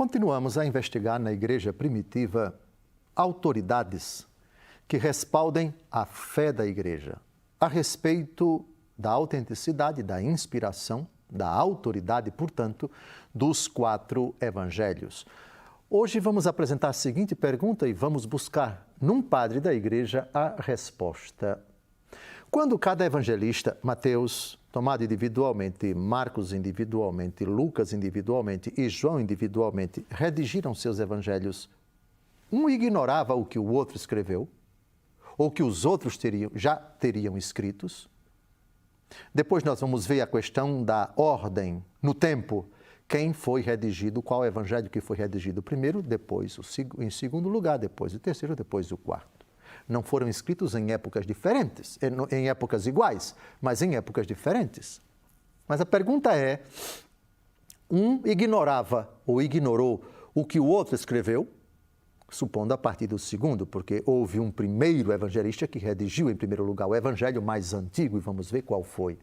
Continuamos a investigar na igreja primitiva autoridades que respaldem a fé da igreja a respeito da autenticidade, da inspiração, da autoridade, portanto, dos 4 evangelhos. Hoje vamos apresentar a seguinte pergunta e vamos buscar num padre da igreja a resposta. Quando cada evangelista, Mateus, tomado individualmente, Marcos individualmente, Lucas individualmente e João individualmente, redigiram seus evangelhos, um ignorava o que o outro escreveu, ou que os outros já teriam escritos. Depois nós vamos ver a questão da ordem no tempo. Quem foi redigido, qual evangelho que foi redigido primeiro, depois em segundo lugar, depois o terceiro, depois o quarto. Não foram escritos em épocas diferentes, em épocas iguais, mas em épocas diferentes. Mas a pergunta é, um ignorava ou ignorou o que o outro escreveu, supondo a partir do segundo, porque houve um primeiro evangelista que redigiu em primeiro lugar o evangelho mais antigo, e vamos ver qual foi.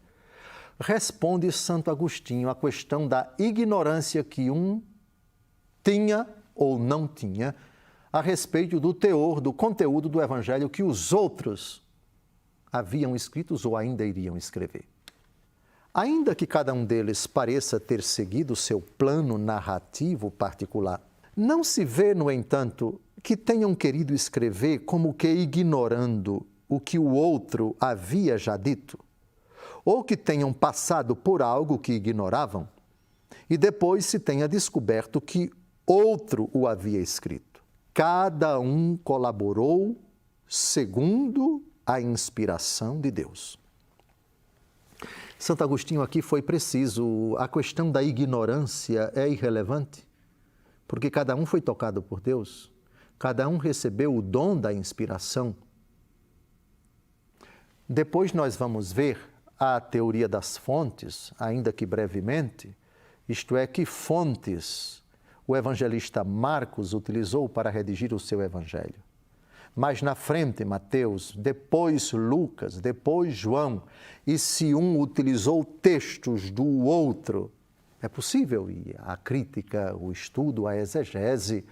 Responde Santo Agostinho à questão da ignorância que um tinha ou não tinha a respeito do teor, do conteúdo do evangelho que os outros haviam escritos ou ainda iriam escrever. Ainda que cada um deles pareça ter seguido seu plano narrativo particular, não se vê, no entanto, que tenham querido escrever como que ignorando o que o outro havia já dito, ou que tenham passado por algo que ignoravam e depois se tenha descoberto que outro o havia escrito. Cada um colaborou segundo a inspiração de Deus. Santo Agostinho aqui foi preciso. A questão da ignorância é irrelevante, porque cada um foi tocado por Deus, cada um recebeu o dom da inspiração. Depois nós vamos ver a teoria das fontes, ainda que brevemente, isto é, que fontes o evangelista Marcos utilizou para redigir o seu evangelho. Mas na frente, Mateus, depois Lucas, depois João, e se um utilizou textos do outro, é possível, e a crítica, o estudo, a exegese,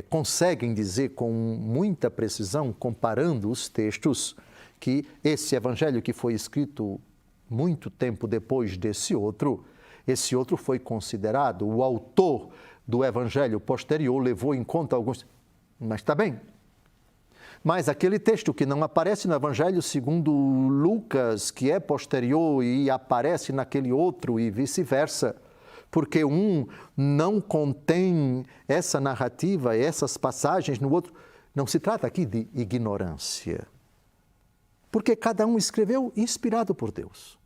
conseguem dizer com muita precisão, comparando os textos, que esse evangelho que foi escrito muito tempo depois desse outro, esse outro foi considerado, o autor do evangelho posterior levou em conta alguns... Mas está bem. Mas aquele texto que não aparece no evangelho segundo Lucas, que é posterior e aparece naquele outro e vice-versa, porque um não contém essa narrativa, essas passagens no outro, não se trata aqui de ignorância. Porque cada um escreveu inspirado por Deus.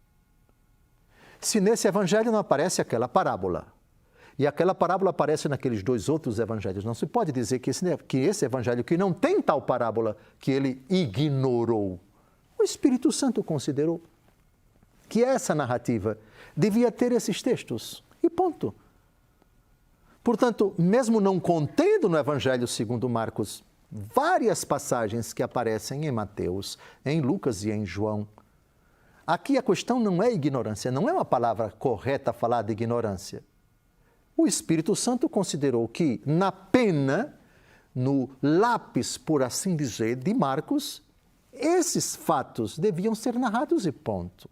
Se nesse evangelho não aparece aquela parábola, e aquela parábola aparece naqueles 2 outros evangelhos, não se pode dizer que esse evangelho que não tem tal parábola, que ele ignorou. O Espírito Santo considerou que essa narrativa devia ter esses textos, e ponto. Portanto, mesmo não contendo no evangelho segundo Marcos várias passagens que aparecem em Mateus, em Lucas e em João, aqui a questão não é ignorância, não é uma palavra correta falar de ignorância. O Espírito Santo considerou que na pena, no lápis, por assim dizer, de Marcos, esses fatos deviam ser narrados e ponto.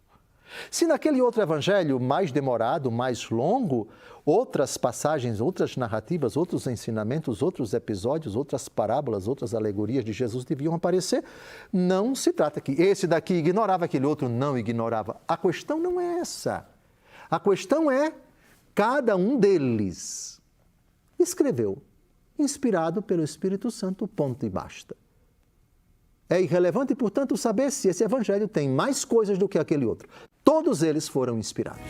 Se naquele outro evangelho mais demorado, mais longo, outras passagens, outras narrativas, outros ensinamentos, outros episódios, outras parábolas, outras alegorias de Jesus deviam aparecer, não se trata que esse daqui ignorava, aquele outro não ignorava. A questão não é essa. A questão é cada um deles escreveu, inspirado pelo Espírito Santo, ponto e basta. É irrelevante, portanto, saber se esse evangelho tem mais coisas do que aquele outro. Todos eles foram inspirados.